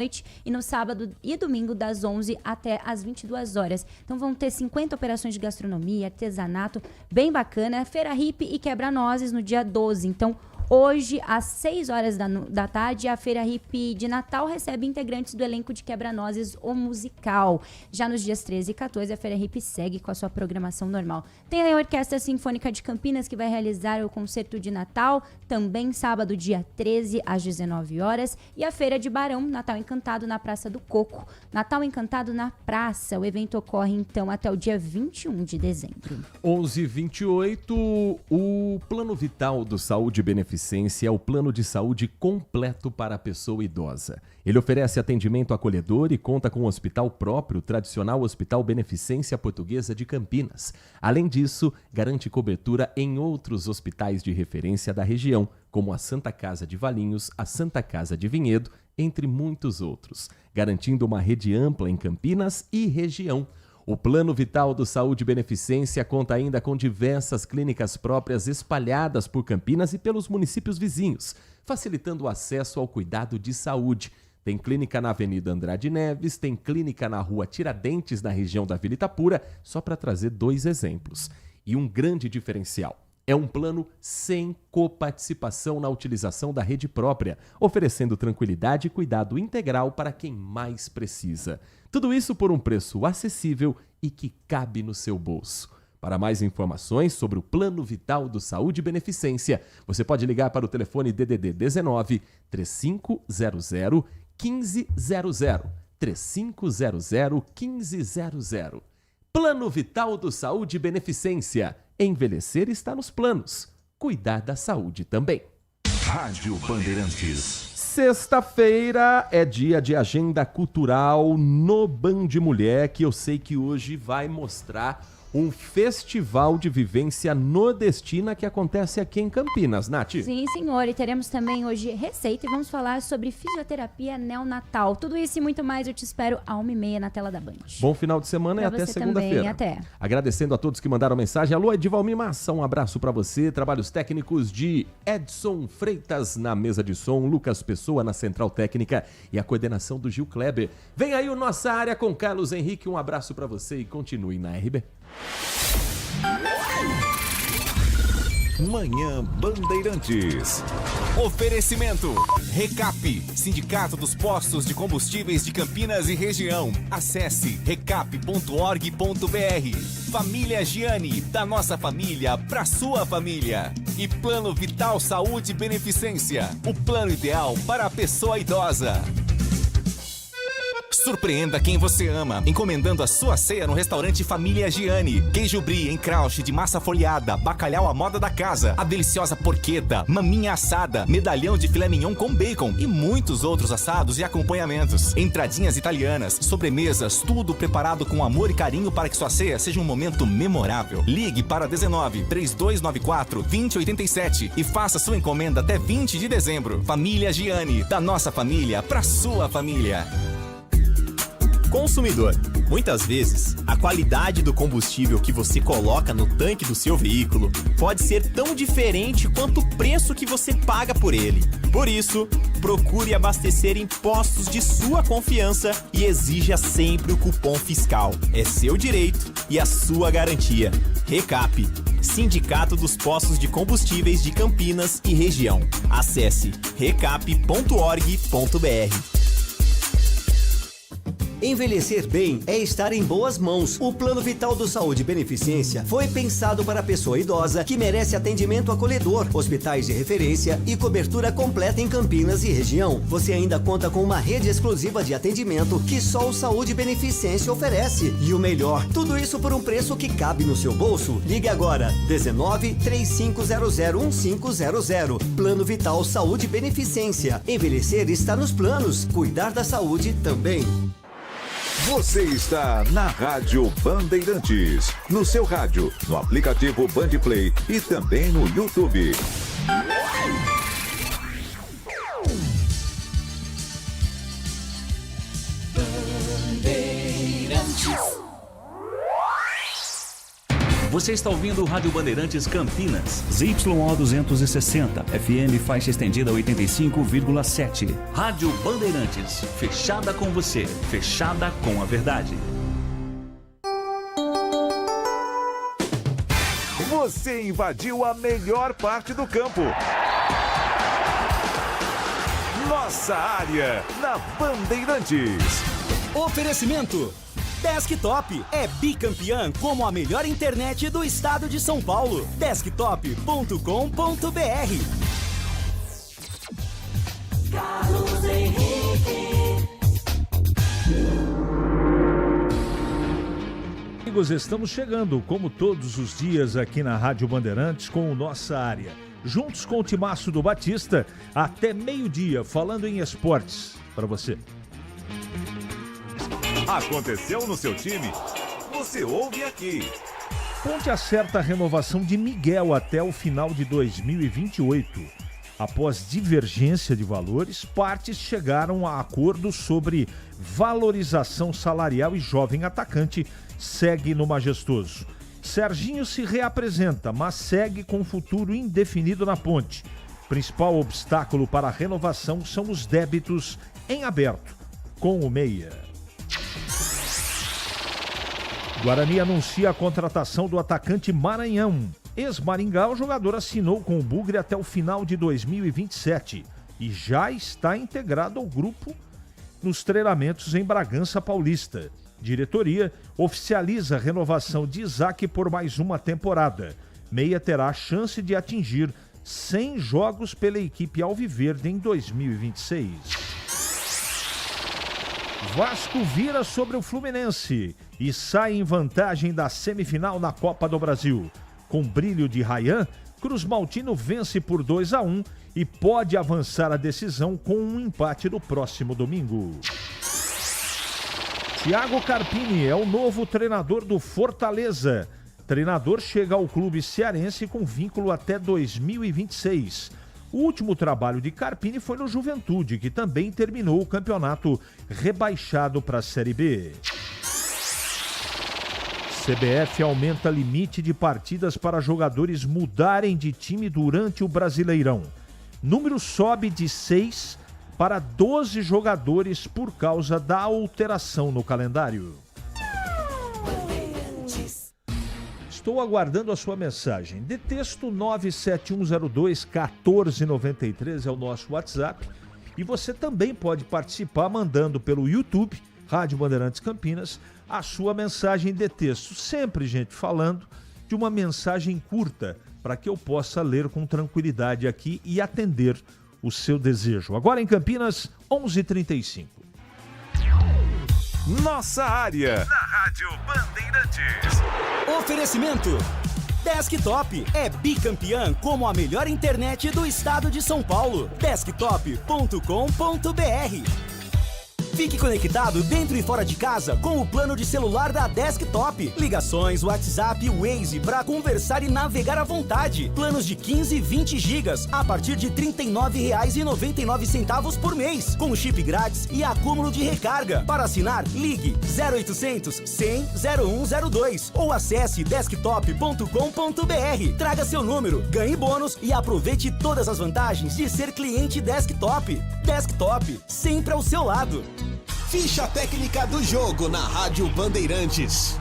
noite e no sábado e domingo das 11 até as 22 horas. Então vão ter 50 operações de gastronomia, artesanato, bem bacana, feira hippie e quebra-nozes no dia 12. Então hoje, às 6 horas da tarde, a Feira Hippie de Natal recebe integrantes do elenco de Quebra-Nozes, o musical. Já nos dias 13 e 14, a Feira Hippie segue com a sua programação normal. Tem a Orquestra Sinfônica de Campinas, que vai realizar o concerto de Natal, também sábado, dia 13, às 19 horas. E a Feira de Barão, Natal Encantado, na Praça do Coco. Natal Encantado na Praça. O evento ocorre, então, até o dia 21 de dezembro. 11h28, o Plano Vital do Saúde Beneficência é o plano de saúde completo para a pessoa idosa. Ele oferece atendimento acolhedor e conta com um hospital próprio, o tradicional Hospital Beneficência Portuguesa de Campinas. Além disso, garante cobertura em outros hospitais de referência da região, como a Santa Casa de Valinhos, a Santa Casa de Vinhedo, entre muitos outros, garantindo uma rede ampla em Campinas e região. O Plano Vital do Saúde Beneficência conta ainda com diversas clínicas próprias espalhadas por Campinas e pelos municípios vizinhos, facilitando o acesso ao cuidado de saúde. Tem clínica na Avenida Andrade Neves, tem clínica na Rua Tiradentes, na região da Vila Itapura, só para trazer 2 exemplos. E um grande diferencial: é um plano sem coparticipação na utilização da rede própria, oferecendo tranquilidade e cuidado integral para quem mais precisa. Tudo isso por um preço acessível e que cabe no seu bolso. Para mais informações sobre o Plano Vital do Saúde Beneficência, você pode ligar para o telefone DDD 19 3500 1500. 3500 1500. Plano Vital do Saúde Beneficência. Envelhecer está nos planos. Cuidar da saúde também. Rádio Bandeirantes. Sexta-feira é dia de agenda cultural no Band Mulher, que eu sei que hoje vai mostrar um festival de vivência nordestina que acontece aqui em Campinas, Nath. Sim, senhor. E teremos também hoje receita e vamos falar sobre fisioterapia neonatal. Tudo isso e muito mais eu te espero às 1h30 na tela da Band. Bom final de semana e até segunda-feira. Até. Agradecendo a todos que mandaram mensagem. Alô, Edivalmir Massa, um abraço pra você. Trabalhos técnicos de Edson Freitas na mesa de som, Lucas Pessoa na central técnica e a coordenação do Gil Kleber. Vem aí o Nossa Área com Carlos Henrique. Um abraço pra você e continue na RB. Manhã Bandeirantes. Oferecimento Recap, Sindicato dos Postos de Combustíveis de Campinas e Região. Acesse recap.org.br. Família Giani, da nossa família pra sua família. E Plano Vital Saúde Beneficência, o plano ideal para a pessoa idosa. Surpreenda quem você ama, encomendando a sua ceia no restaurante Família Giani. Queijo brie em crouch de massa folhada, bacalhau à moda da casa, a deliciosa porqueta, maminha assada, medalhão de filé mignon com bacon e muitos outros assados e acompanhamentos. Entradinhas italianas, sobremesas, tudo preparado com amor e carinho para que sua ceia seja um momento memorável. Ligue para 19 3294 2087 e faça sua encomenda até 20 de dezembro. Família Giani, da nossa família para sua família. Consumidor, muitas vezes, a qualidade do combustível que você coloca no tanque do seu veículo pode ser tão diferente quanto o preço que você paga por ele. Por isso, procure abastecer em postos de sua confiança e exija sempre o cupom fiscal. É seu direito e a sua garantia. Recap, Sindicato dos Postos de Combustíveis de Campinas e Região. Acesse recap.org.br. Envelhecer bem é estar em boas mãos. O Plano Vital do Saúde Beneficência foi pensado para a pessoa idosa que merece atendimento acolhedor, hospitais de referência e cobertura completa em Campinas e região. Você ainda conta com uma rede exclusiva de atendimento que só o Saúde Beneficência oferece. E o melhor, tudo isso por um preço que cabe no seu bolso. Ligue agora, 19 3500 1500. Plano Vital Saúde Beneficência. Envelhecer está nos planos, cuidar da saúde também. Você está na Rádio Bandeirantes, no seu rádio, no aplicativo Bandplay e também no YouTube. Você está ouvindo o Rádio Bandeirantes Campinas. ZYO 260, FM faixa estendida 85,7. Rádio Bandeirantes, fechada com você, fechada com a verdade. Você invadiu a melhor parte do campo. Nossa área, na Bandeirantes. Oferecimento Desktop é bicampeã como a melhor internet do estado de São Paulo. Desktop.com.br. Carlos Henrique. Amigos, estamos chegando, como todos os dias, aqui na Rádio Bandeirantes com o Nossa Área. Juntos com o Timaço do Batista, até meio-dia, falando em esportes para você. Aconteceu no seu time? Você ouve aqui. Ponte acerta a renovação de Miguel até o final de 2028. Após divergência de valores, partes chegaram a acordo sobre valorização salarial e jovem atacante segue no Majestoso. Serginho se reapresenta, mas segue com futuro indefinido na Ponte. Principal obstáculo para a renovação são os débitos em aberto com o Meia. Guarani anuncia a contratação do atacante Maranhão. Ex-Maringá, o jogador assinou com o Bugre até o final de 2027 e já está integrado ao grupo nos treinamentos em Bragança Paulista. Diretoria oficializa a renovação de Isaac por mais uma temporada. Meia terá a chance de atingir 100 jogos pela equipe alviverde em 2026. Vasco vira sobre o Fluminense e sai em vantagem da semifinal na Copa do Brasil. Com brilho de Ryan, Cruz Maltino vence por 2-1 e pode avançar a decisão com um empate no próximo domingo. Thiago Carpini é o novo treinador do Fortaleza. Treinador chega ao clube cearense com vínculo até 2026. O último trabalho de Carpini foi no Juventude, que também terminou o campeonato rebaixado para a Série B. CBF aumenta limite de partidas para jogadores mudarem de time durante o Brasileirão. Número sobe de 6 para 12 jogadores por causa da alteração no calendário. Estou aguardando a sua mensagem. De texto 97102-1493 é o nosso WhatsApp. E você também pode participar mandando pelo YouTube, Rádio Bandeirantes Campinas, a sua mensagem de texto. Sempre, gente, falando de uma mensagem curta, para que eu possa ler com tranquilidade aqui e atender o seu desejo. Agora em Campinas, 11h35. Nossa área, na Rádio Bandeirantes. Oferecimento Desktop é bicampeã como a melhor internet do estado de São Paulo. Desktop.com.br. Fique conectado dentro e fora de casa com o plano de celular da Desktop. Ligações, WhatsApp, Waze para conversar e navegar à vontade. Planos de 15 e 20 gigas a partir de R$ 39,99 por mês, com chip grátis e acúmulo de recarga. Para assinar, ligue 0800 100 0102 ou acesse desktop.com.br. Traga seu número, ganhe bônus e aproveite todas as vantagens de ser cliente Desktop. Desktop, sempre ao seu lado. Ficha técnica do jogo na Rádio Bandeirantes.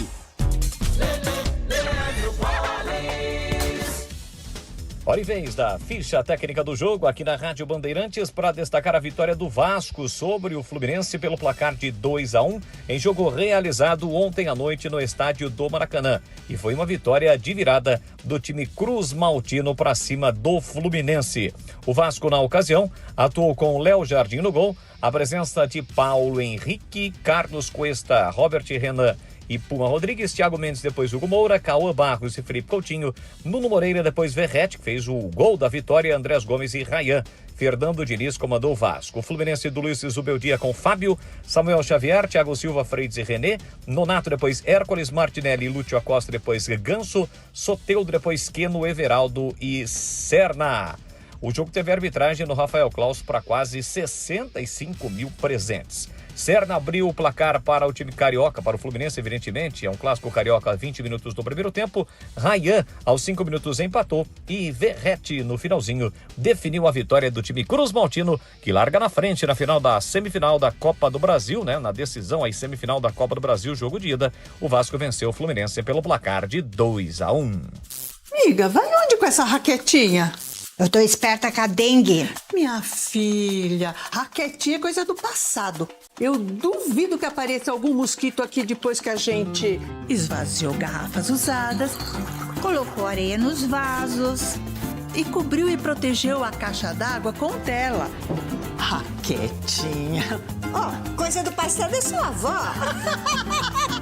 Hora e vez da ficha técnica do jogo aqui na Rádio Bandeirantes para destacar a vitória do Vasco sobre o Fluminense pelo placar de 2-1 em jogo realizado ontem à noite no estádio do Maracanã. E foi uma vitória de virada do time Cruz Maltino para cima do Fluminense. O Vasco, na ocasião, atuou com Léo Jardim no gol, a presença de Paulo Henrique, Carlos Cuesta, Robert Renan e Puma Rodrigues, Thiago Mendes, depois Hugo Moura, Cauã Barros e Felipe Coutinho, Nuno Moreira, depois Verrete, que fez o gol da vitória, Andrés Gomes e Ryan. Fernando Diniz comandou o Vasco. O Fluminense do Luiz Zubeldia com Fábio, Samuel Xavier, Thiago Silva, Freitas e René, Nonato, depois Hércules, Martinelli e Lúcio Acosta, depois Ganso, Soteldo, depois Queno, Everaldo e Serna. O jogo teve arbitragem no Rafael Claus para quase 65 mil presentes. Serna abriu o placar para o time carioca, para o Fluminense, evidentemente. É um clássico carioca, 20 minutos do primeiro tempo. Rayan, aos 5 minutos, empatou. E Verratti, no finalzinho, definiu a vitória do time Cruz Maltino, que larga na frente na final da semifinal da Copa do Brasil, né? Na decisão aí, semifinal da Copa do Brasil, jogo de ida. O Vasco venceu o Fluminense pelo placar de 2-1. Amiga, vai onde com essa raquetinha? Eu tô esperta com a dengue. Minha filha, raquetinha é coisa do passado. Eu duvido que apareça algum mosquito aqui depois que a gente esvaziou garrafas usadas, Colocou areia nos vasos. e cobriu e protegeu a caixa d'água com tela. Raquetinha. Ó, coisa do passado é sua avó.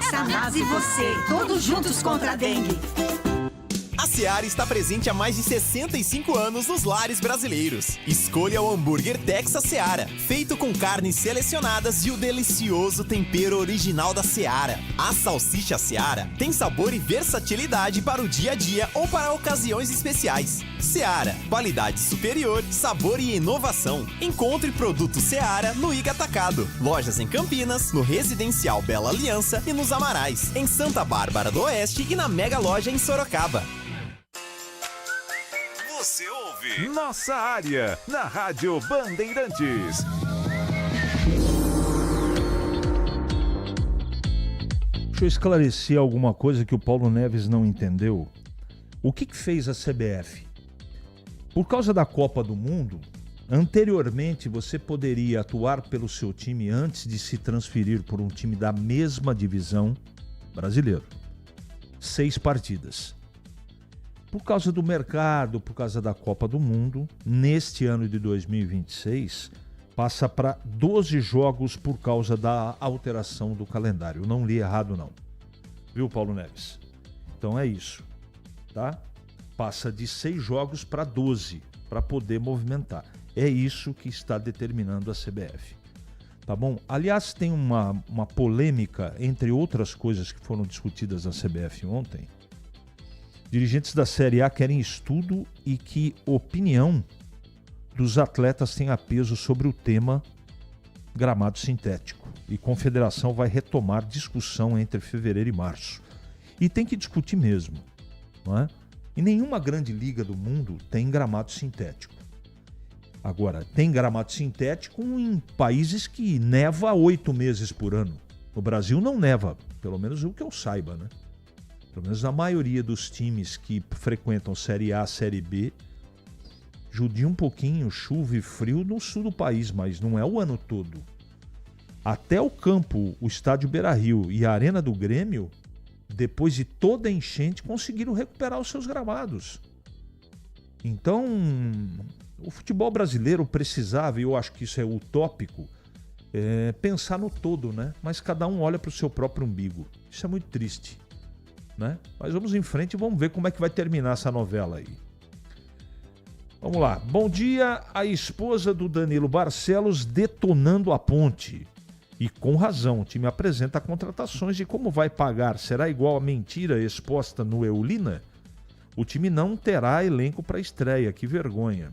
Sanaz e você, todos juntos contra a dengue. A Seara está presente há mais de 65 anos nos lares brasileiros. Escolha o hambúrguer Texas Seara, feito com carnes selecionadas e o delicioso tempero original da Seara. A salsicha Seara tem sabor e versatilidade para o dia a dia ou para ocasiões especiais. Seara, qualidade superior, sabor e inovação. Encontre produto Seara no Iga Atacado. Lojas em Campinas, no Residencial Bela Aliança e nos Amarais, em Santa Bárbara do Oeste e na Mega Loja em Sorocaba. Você ouve Nossa Área, na Rádio Bandeirantes. Deixa eu esclarecer alguma coisa que o Paulo Neves não entendeu. O que fez a CBF? Por causa da Copa do Mundo, anteriormente você poderia atuar pelo seu time antes de se transferir por um time da mesma divisão brasileiro. 6 partidas. Por causa do mercado, por causa da Copa do Mundo, neste ano de 2026, passa para 12 jogos por causa da alteração do calendário. Eu não li errado, não. Viu, Paulo Neves? Então é isso, tá? Passa de 6 jogos para 12, para poder movimentar. É isso que está determinando a CBF. Tá bom? Aliás, tem uma polêmica, entre outras coisas que foram discutidas na CBF ontem. Dirigentes da Série A querem estudo e que opinião dos atletas tenha peso sobre o tema gramado sintético. E Confederação vai retomar discussão entre fevereiro e março. E tem que discutir mesmo, não é? E nenhuma grande liga do mundo tem gramado sintético. Agora, tem gramado sintético em países que neva 8 meses por ano. No Brasil não neva, pelo menos o que eu saiba, né? Pelo menos na maioria dos times que frequentam Série A, Série B, judia um pouquinho, chuva e frio no sul do país, mas não é o ano todo. Até o campo, o estádio Beira-Rio e a Arena do Grêmio, depois de toda a enchente, conseguiram recuperar os seus gramados. Então, o futebol brasileiro precisava, e eu acho que isso é utópico, pensar no todo, né? Mas cada um olha para o seu próprio umbigo. Isso é muito triste. Né? Mas vamos em frente e vamos ver como é que vai terminar essa novela aí. Vamos lá. Bom dia, a esposa do Danilo Barcelos detonando a ponte. E com razão, o time apresenta contratações de como vai pagar. Será igual a mentira exposta no Eulina? O time não terá elenco para estreia, que vergonha.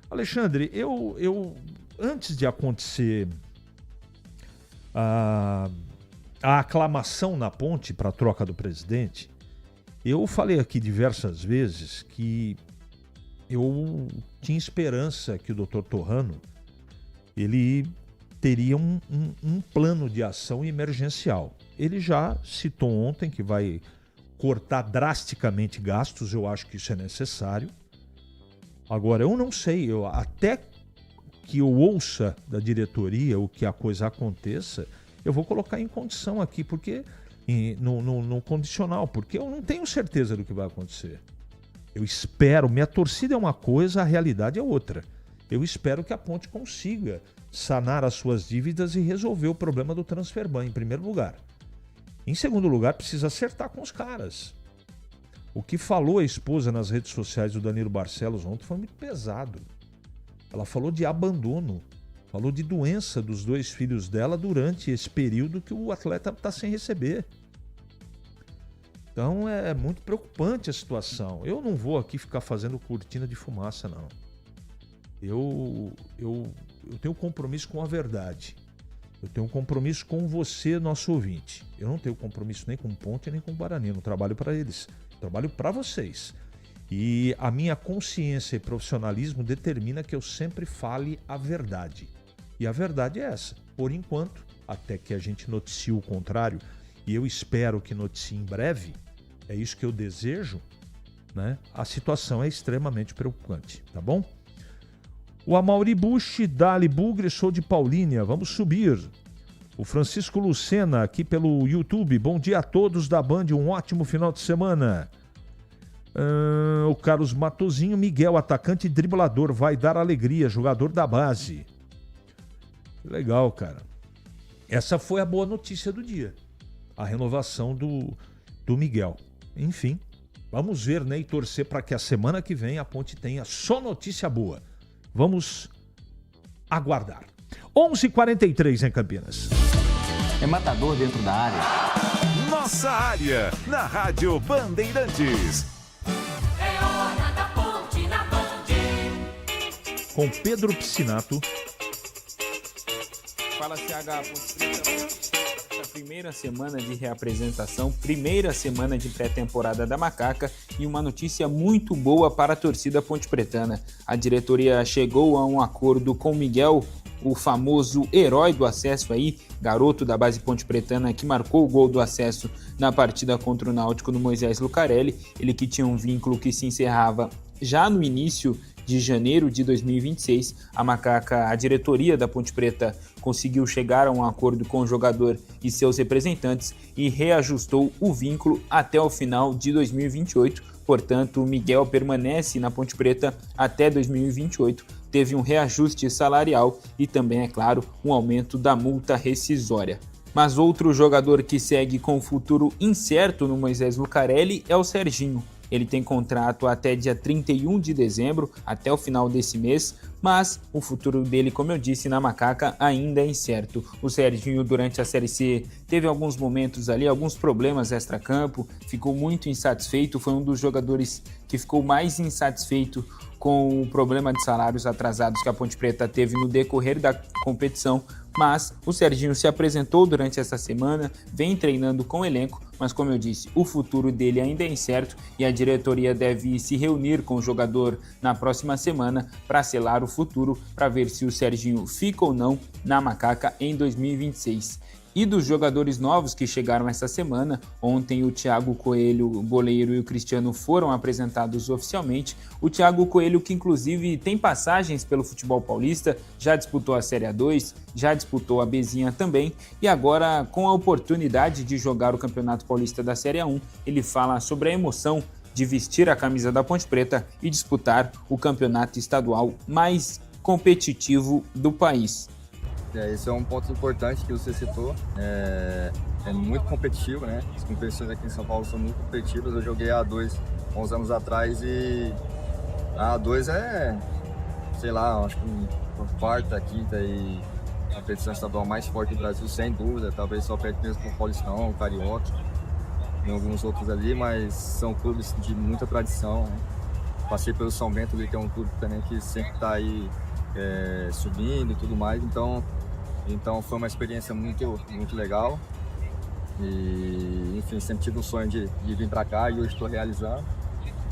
Alexandre, eu antes de acontecer a aclamação na ponte para a troca do presidente, eu falei aqui diversas vezes que eu tinha esperança que o Dr. Torrano ele teria um plano de ação emergencial. Ele já citou ontem que vai cortar drasticamente gastos, eu acho que isso é necessário. Agora, eu não sei, até que eu ouça da diretoria o que a coisa aconteça, eu vou colocar em condição aqui, porque no condicional, porque eu não tenho certeza do que vai acontecer. Eu espero, minha torcida é uma coisa, a realidade é outra. Eu espero que a Ponte consiga sanar as suas dívidas e resolver o problema do transferban, em primeiro lugar. Em segundo lugar, precisa acertar com os caras. O que falou a esposa nas redes sociais do Danilo Barcelos ontem foi muito pesado. Ela falou de abandono. Falou de doença dos 2 filhos dela durante esse período que o atleta está sem receber. Então é muito preocupante a situação. Eu não vou aqui ficar fazendo cortina de fumaça, não. Eu tenho compromisso com a verdade. Eu tenho um compromisso com você, nosso ouvinte. Eu não tenho compromisso nem com Ponte nem com Guarani. Eu não trabalho para eles. Eu trabalho para vocês. E a minha consciência e profissionalismo determina que eu sempre fale a verdade. E a verdade é essa. Por enquanto, até que a gente noticie o contrário, e eu espero que noticie em breve, é isso que eu desejo, né? A situação é extremamente preocupante, tá bom? O Amaury Bush, Dali Bugre, sou de Paulínia, vamos subir. O Francisco Lucena, aqui pelo YouTube, bom dia a todos da Band, um ótimo final de semana. O Carlos Matozinho, Miguel, atacante e driblador, vai dar alegria, jogador da base. Legal, cara. Essa foi a boa notícia do dia. A renovação do Miguel. Enfim, vamos ver, né, e torcer para que a semana que vem a Ponte tenha só notícia boa. Vamos aguardar. 11h43 em Campinas. É matador dentro da área. Nossa área, na Rádio Bandeirantes. É hora da Ponte na Band. Com Pedro Piscinato. Fala, CH, Ponte Preta. Primeira semana de reapresentação, primeira semana de pré-temporada da Macaca e uma notícia muito boa para a torcida pontepretana. A diretoria chegou a um acordo com Miguel, o famoso herói do acesso aí, garoto da base pontepretana que marcou o gol do acesso na partida contra o Náutico no Moisés Lucarelli, ele que tinha um vínculo que se encerrava já no início de janeiro de 2026, a diretoria da Ponte Preta conseguiu chegar a um acordo com o jogador e seus representantes e reajustou o vínculo até o final de 2028. Portanto, o Miguel permanece na Ponte Preta até 2028, teve um reajuste salarial e também, é claro, um aumento da multa rescisória. Mas outro jogador que segue com o futuro incerto no Moisés Lucarelli é o Serginho. Ele tem contrato até dia 31 de dezembro, até o final desse mês, mas o futuro dele, como eu disse, na Macaca ainda é incerto. O Serginho, durante a Série C, teve alguns momentos ali, alguns problemas extracampo, ficou muito insatisfeito, foi um dos jogadores que ficou mais insatisfeito com o problema de salários atrasados que a Ponte Preta teve no decorrer da competição, mas o Serginho se apresentou durante essa semana, vem treinando com o elenco, mas como eu disse, o futuro dele ainda é incerto e a diretoria deve se reunir com o jogador na próxima semana para selar o futuro, para ver se o Serginho fica ou não na Macaca em 2026. E dos jogadores novos que chegaram essa semana, ontem o Thiago Coelho, o goleiro, e o Cristiano foram apresentados oficialmente. O Thiago Coelho, que inclusive tem passagens pelo futebol paulista, já disputou a Série A2, já disputou a Bzinha também, e agora com a oportunidade de jogar o Campeonato Paulista da Série A1, ele fala sobre a emoção de vestir a camisa da Ponte Preta e disputar o campeonato estadual mais competitivo do país. Esse é um ponto importante que você citou, é muito competitivo, né? As competições aqui em São Paulo são muito competitivas. Eu joguei a A2 há uns anos atrás e a A2 sei lá, acho que a quarta, quinta e a competição estadual mais forte do Brasil, sem dúvida, talvez só perto mesmo com o Paulistão, o Carioca e alguns outros ali, mas são clubes de muita tradição, né? Passei pelo São Bento ali, que é um clube também que sempre está aí subindo e tudo mais, então foi uma experiência muito, muito legal e, enfim, sempre tive um sonho de vir para cá e hoje estou realizando.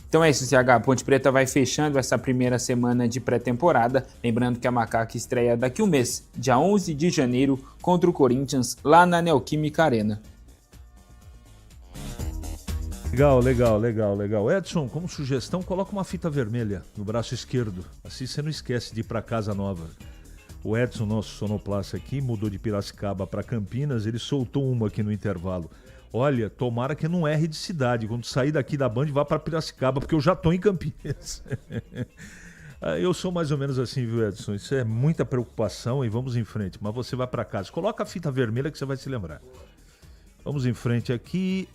Então é isso, CH. A Ponte Preta vai fechando essa primeira semana de pré-temporada. Lembrando que a Macaca estreia daqui um mês, dia 11 de janeiro, contra o Corinthians, lá na Neoquímica Arena. Legal. Edson, como sugestão, coloca uma fita vermelha no braço esquerdo. Assim você não esquece de ir para casa nova. O Edson, nosso sonoplasta aqui, mudou de Piracicaba para Campinas, ele soltou uma aqui no intervalo. Olha, tomara que não erre de cidade. Quando sair daqui da Band, vá para Piracicaba, porque eu já estou em Campinas. Eu sou mais ou menos assim, viu, Edson? Isso é muita preocupação e vamos em frente. Mas você vai para casa. Coloca a fita vermelha que você vai se lembrar. Vamos em frente aqui.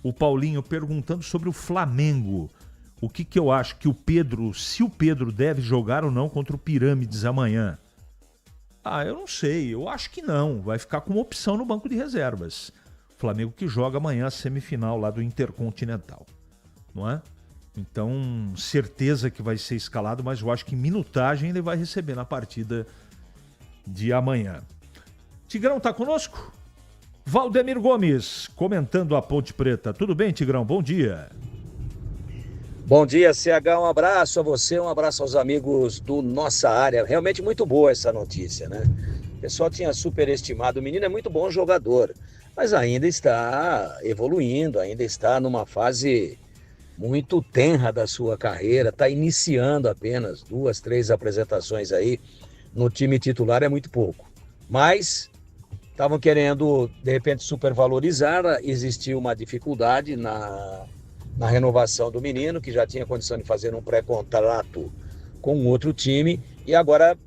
O Paulinho perguntando sobre o Flamengo. O que eu acho que se o Pedro deve jogar ou não contra o Pirâmides amanhã. Eu não sei. Eu acho que não. Vai ficar com uma opção no banco de reservas. O Flamengo que joga amanhã a semifinal lá do Intercontinental. Não é? Então, certeza que vai ser escalado, mas eu acho que minutagem ele vai receber na partida de amanhã. Tigrão tá conosco? Valdemir Gomes, comentando a Ponte Preta. Tudo bem, Tigrão? Bom dia. Bom dia, CH. Um abraço a você, um abraço aos amigos do Nossa Área. Realmente muito boa essa notícia, né? O pessoal tinha superestimado. O menino é muito bom jogador, mas ainda está evoluindo, ainda está numa fase muito tenra da sua carreira, está iniciando apenas 2, 3 apresentações aí no time titular, é muito pouco. Mas estavam querendo, de repente, supervalorizar, existiu uma dificuldade na renovação do menino, que já tinha condição de fazer um pré-contrato com outro time, e agora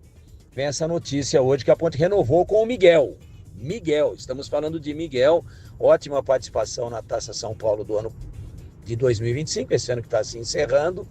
vem essa notícia hoje que a Ponte renovou com o Miguel. Miguel, estamos falando de Miguel, ótima participação na Taça São Paulo do ano de 2025, esse ano que está se encerrando,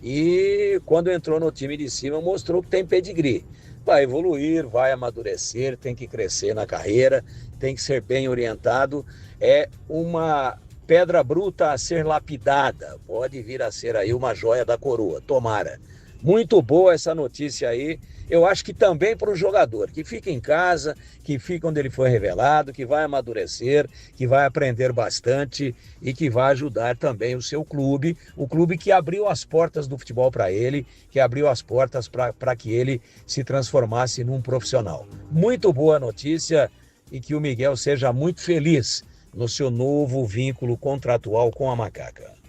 e quando entrou no time de cima mostrou que tem pedigree. Vai evoluir, vai amadurecer, tem que crescer na carreira, tem que ser bem orientado, é uma pedra bruta a ser lapidada, pode vir a ser aí uma joia da coroa, tomara. Muito boa essa notícia aí, eu acho que também para o jogador, que fica em casa, que fica onde ele foi revelado, que vai amadurecer, que vai aprender bastante e que vai ajudar também o seu clube, o clube que abriu as portas do futebol para ele, que abriu as portas para que ele se transformasse num profissional. Muito boa notícia e que o Miguel seja muito feliz no seu novo vínculo contratual com a Macaca.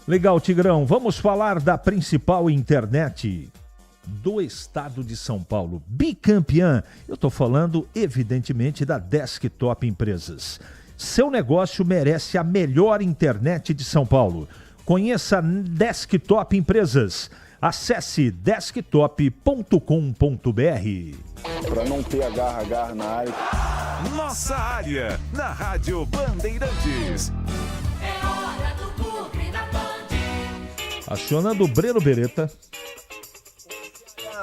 Legal, Tigrão. Vamos falar da principal internet do estado de São Paulo, bicampeã. Eu estou falando, evidentemente, da Desktop Empresas. Seu negócio merece a melhor internet de São Paulo. Conheça Desktop Empresas. Acesse desktop.com.br. Para não ter agarra na área. Nossa Área, na Rádio Bandeirantes. É hora do Bugre da Band. Acionando o Breno Beretta.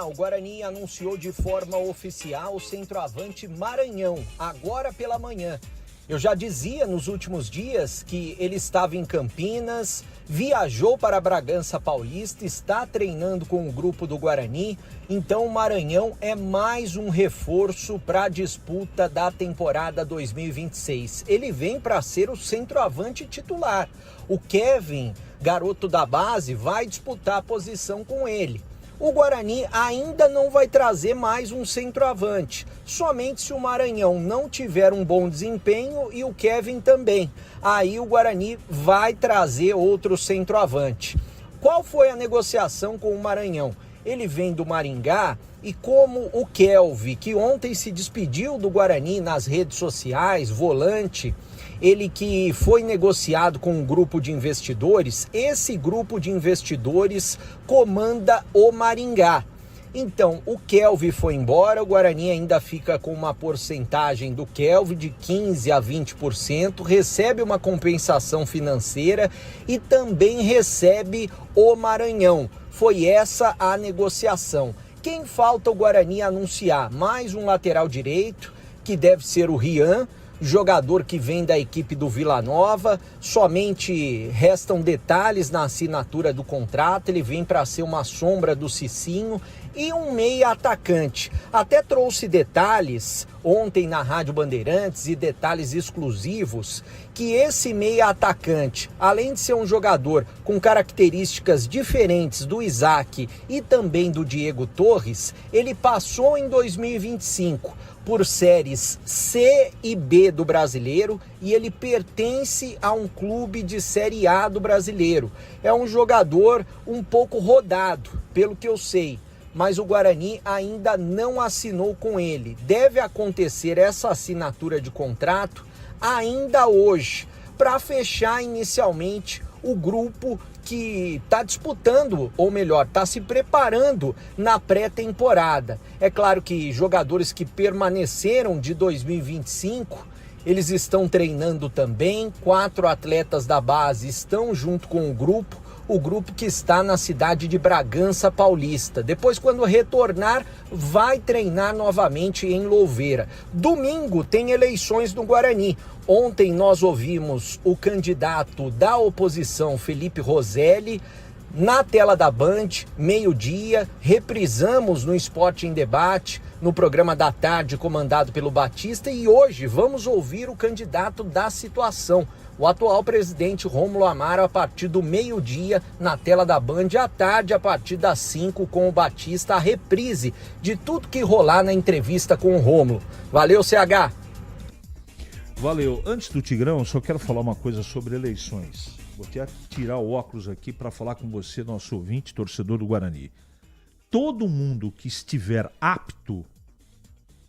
O Guarani anunciou de forma oficial o centroavante Maranhão, agora pela manhã. Eu já dizia nos últimos dias que ele estava em Campinas, viajou para Bragança Paulista, está treinando com o grupo do Guarani, então o Maranhão é mais um reforço para a disputa da temporada 2026. Ele vem para ser o centroavante titular. O Kevin, garoto da base, vai disputar a posição com ele. O Guarani ainda não vai trazer mais um centroavante, somente se o Maranhão não tiver um bom desempenho e o Kevin também. Aí o Guarani vai trazer outro centroavante. Qual foi a negociação com o Maranhão? Ele vem do Maringá e como o Kelvin, que ontem se despediu do Guarani nas redes sociais, volante, ele que foi negociado com um grupo de investidores, esse grupo de investidores comanda o Maringá. Então, o Kelvin foi embora, o Guarani ainda fica com uma porcentagem do Kelvin de 15% a 20%, recebe uma compensação financeira e também recebe o Maranhão. Foi essa a negociação. Quem falta o Guarani anunciar? Mais um lateral direito, que deve ser o Rian, jogador que vem da equipe do Vila Nova, somente restam detalhes na assinatura do contrato, ele vem para ser uma sombra do Cicinho, e um meia atacante. Até trouxe detalhes ontem na Rádio Bandeirantes e detalhes exclusivos que esse meia atacante, além de ser um jogador com características diferentes do Isaac e também do Diego Torres, ele passou em 2025 por séries C e B do Brasileiro e ele pertence a um clube de Série A do Brasileiro. É um jogador um pouco rodado, pelo que eu sei, mas o Guarani ainda não assinou com ele. Deve acontecer essa assinatura de contrato ainda hoje, para fechar inicialmente o grupo que está disputando, ou melhor, está se preparando na pré-temporada. É claro que jogadores que permaneceram de 2025, eles estão treinando também, 4 atletas da base estão junto com o grupo que está na cidade de Bragança Paulista. Depois, quando retornar, vai treinar novamente em Louveira. Domingo tem eleições no Guarani. Ontem nós ouvimos o candidato da oposição, Felipe Roselli, na tela da Band, meio-dia, reprisamos no Esporte em Debate, no programa da tarde comandado pelo Batista, e hoje vamos ouvir o candidato da situação, o atual presidente Rômulo Amaro, a partir do meio-dia na tela da Band, à tarde a partir das 5 com o Batista, a reprise de tudo que rolar na entrevista com o Rômulo. Valeu, CH! Valeu. Antes do Tigrão, eu só quero falar uma coisa sobre eleições. Vou até tirar o óculos aqui para falar com você, nosso ouvinte, torcedor do Guarani. Todo mundo que estiver apto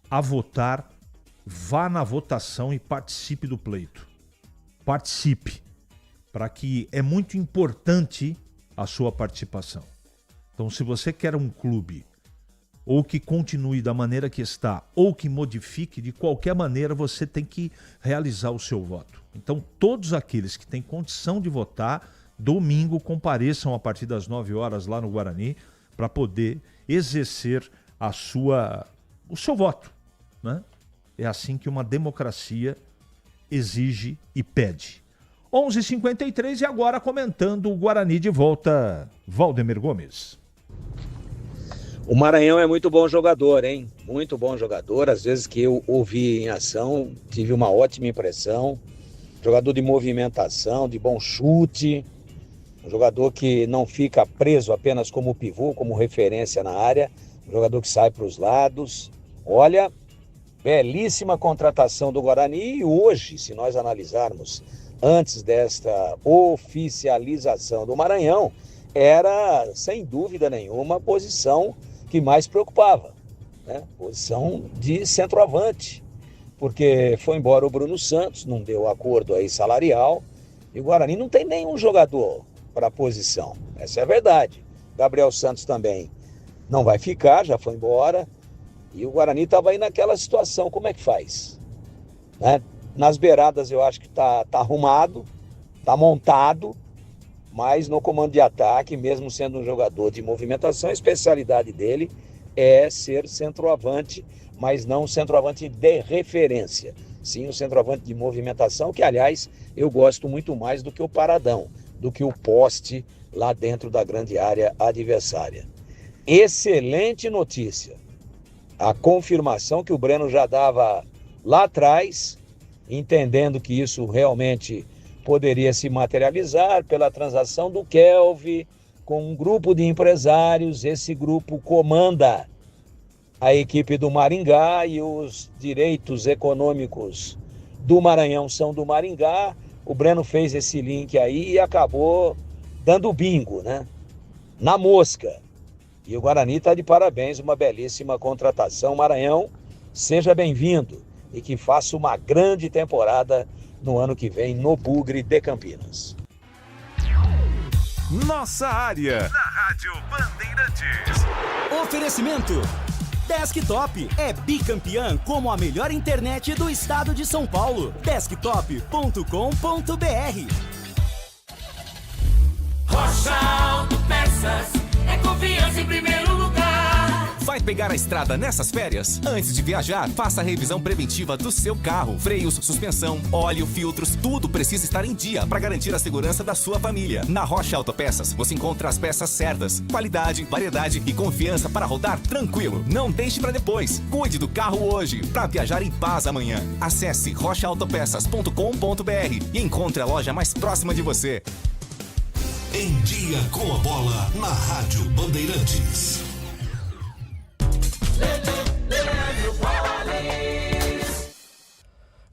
a votar, vá na votação e participe do pleito. Participe, para que é muito importante a sua participação. Então, se você quer um clube, ou que continue da maneira que está, ou que modifique, de qualquer maneira você tem que realizar o seu voto. Então, todos aqueles que têm condição de votar, domingo compareçam a partir das 9 horas lá no Guarani, para poder exercer o seu voto, né? É assim que uma democracia exige e pede. 11h53 e agora comentando o Guarani de volta, Valdemir Gomes. O Maranhão é muito bom jogador, hein? Muito bom jogador. Às vezes que eu ouvi em ação, tive uma ótima impressão. Jogador de movimentação, de bom chute. Um jogador que não fica preso apenas como pivô, como referência na área. Um jogador que sai para os lados. Olha, belíssima contratação do Guarani. E hoje, se nós analisarmos, antes desta oficialização do Maranhão, era, sem dúvida nenhuma, a posição que mais preocupava, né? Posição de centroavante, porque foi embora o Bruno Santos, não deu acordo aí salarial, e o Guarani não tem nenhum jogador para a posição, essa é a verdade. Gabriel Santos também não vai ficar, já foi embora, e o Guarani estava aí naquela situação, como é que faz? Né? Nas beiradas eu acho que tá arrumado, tá montado, mas no comando de ataque, mesmo sendo um jogador de movimentação, a especialidade dele é ser centroavante, mas não um centroavante de referência. Sim, um centroavante de movimentação, que, aliás, eu gosto muito mais do que o paradão, do que o poste lá dentro da grande área adversária. Excelente notícia. A confirmação que o Breno já dava lá atrás, entendendo que isso realmente poderia se materializar pela transação do Kelvin com um grupo de empresários. Esse grupo comanda a equipe do Maringá e os direitos econômicos do Maranhão são do Maringá. O Breno fez esse link aí e acabou dando bingo, né? Na mosca. E o Guarani está de parabéns, uma belíssima contratação. Maranhão, seja bem-vindo e que faça uma grande temporada no ano que vem no Bugre de Campinas. Nossa área, na Rádio Bandeirantes. Oferecimento Desktop é bicampeã como a melhor internet do estado de São Paulo. Desktop.com.br. Rocha Auto Peças é confiança em primeiro lugar. Vai pegar a estrada nessas férias? Antes de viajar, faça a revisão preventiva do seu carro. Freios, suspensão, óleo, filtros, tudo precisa estar em dia para garantir a segurança da sua família. Na Rocha Autopeças, você encontra as peças certas, qualidade, variedade e confiança para rodar tranquilo. Não deixe para depois. Cuide do carro hoje para viajar em paz amanhã. Acesse rochaautopeças.com.br e encontre a loja mais próxima de você. Em Dia com a Bola, na Rádio Bandeirantes.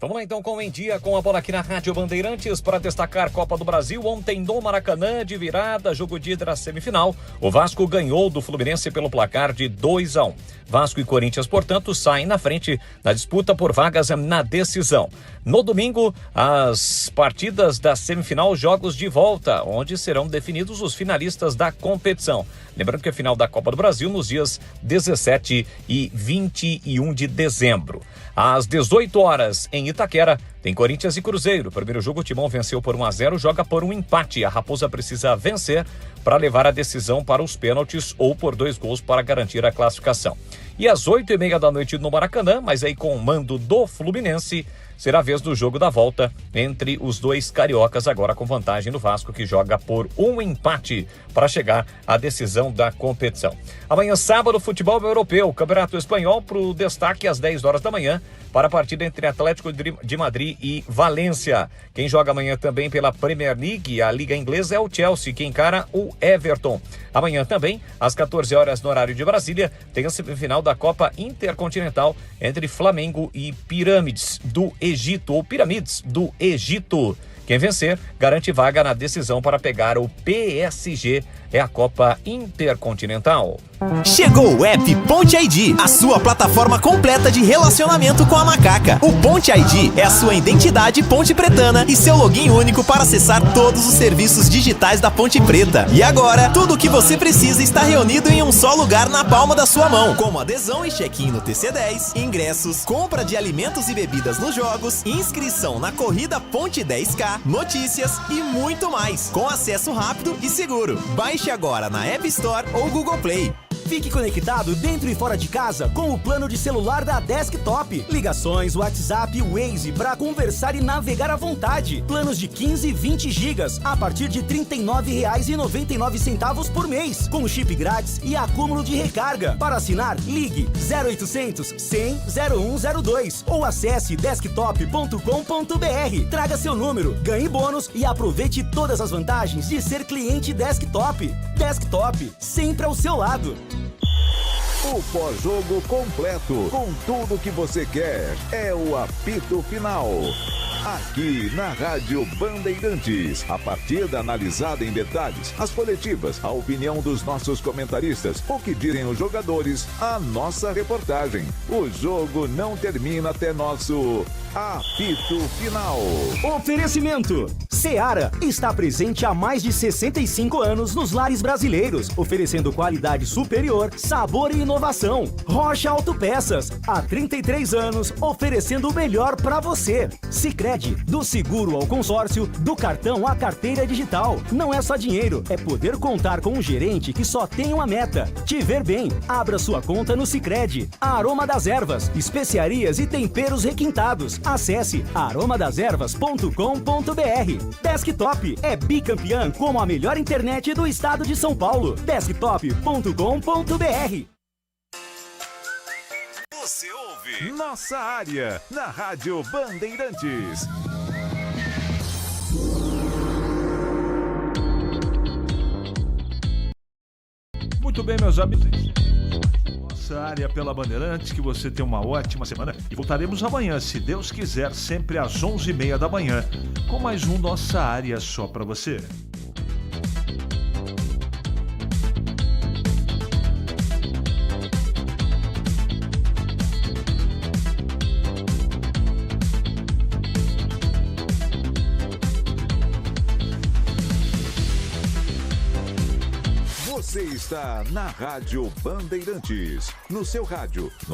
Vamos lá então com o Em Dia com a Bola aqui na Rádio Bandeirantes para destacar Copa do Brasil. Ontem no Maracanã, de virada, jogo de ida da semifinal, o Vasco ganhou do Fluminense pelo placar de 2-1. Vasco e Corinthians, portanto, saem na frente na disputa por vagas na decisão. No domingo, as partidas da semifinal, jogos de volta, onde serão definidos os finalistas da competição. Lembrando que a final da Copa do Brasil nos dias 17 e 21 de dezembro. Às 18 horas, em Itaquera, tem Corinthians e Cruzeiro. Primeiro jogo, o Timão venceu por 1-0, joga por um empate. A Raposa precisa vencer para levar a decisão para os pênaltis ou por 2 gols para garantir a classificação. E às 8h30 da noite no Maracanã, mas aí com o mando do Fluminense, será a vez do jogo da volta entre os dois cariocas, agora com vantagem do Vasco, que joga por um empate para chegar à decisão da competição. Amanhã, sábado, futebol europeu, Campeonato Espanhol, para o destaque às 10 horas da manhã, para a partida entre Atlético de Madrid e Valência. Quem joga amanhã também pela Premier League, a Liga Inglesa, é o Chelsea, que encara o Everton. Amanhã também, às 14 horas no horário de Brasília, tem a semifinal da Copa Intercontinental entre Flamengo e Pirâmides do Egito, ou Piramides do Egito. Quem vencer garante vaga na decisão para pegar o PSG, é a Copa Intercontinental. Chegou o app Ponte ID, a sua plataforma completa de relacionamento com a macaca. O Ponte ID é a sua identidade ponte pretana e seu login único para acessar todos os serviços digitais da Ponte Preta. E agora, tudo o que você precisa está reunido em um só lugar na palma da sua mão, como adesão e check-in no TC10, ingressos, compra de alimentos e bebidas nos jogos, inscrição na corrida Ponte 10K, notícias e muito mais, com acesso rápido e seguro. Baixe agora na App Store ou Google Play. Fique conectado dentro e fora de casa com o plano de celular da Desktop. Ligações, WhatsApp e Waze para conversar e navegar à vontade. Planos de 15 e 20 gigas a partir de R$ 39,99 por mês, com chip grátis e acúmulo de recarga. Para assinar, ligue 0800 100 0102 ou acesse desktop.com.br. Traga seu número, ganhe bônus e aproveite todas as vantagens de ser cliente Desktop. Desktop, sempre ao seu lado. O pós-jogo completo, com tudo que você quer, é o apito final. Aqui na Rádio Bandeirantes, a partida analisada em detalhes, as coletivas, a opinião dos nossos comentaristas, o que dizem os jogadores, a nossa reportagem. O jogo não termina até nosso apito final. Oferecimento: Seara está presente há mais de 65 anos nos lares brasileiros, oferecendo qualidade superior, sabor e inovação. Rocha Autopeças, há 33 anos, oferecendo o melhor para você. Sicredi, do seguro ao consórcio, do cartão à carteira digital. Não é só dinheiro, é poder contar com um gerente que só tem uma meta: te ver bem. Abra sua conta no Sicredi. Aroma das Ervas, especiarias e temperos requintados. Acesse aromadeservas.com.br. Desktop é bicampeã como a melhor internet do estado de São Paulo. Desktop.com.br. Você ouve Nossa Área, na Rádio Bandeirantes. Muito bem, meus amigos. Nossa Área pela Bandeirantes, que você tenha uma ótima semana. E voltaremos amanhã, se Deus quiser, sempre às 11h30 da manhã, com mais um Nossa Área só para você. Você está na Rádio Bandeirantes, no seu rádio, no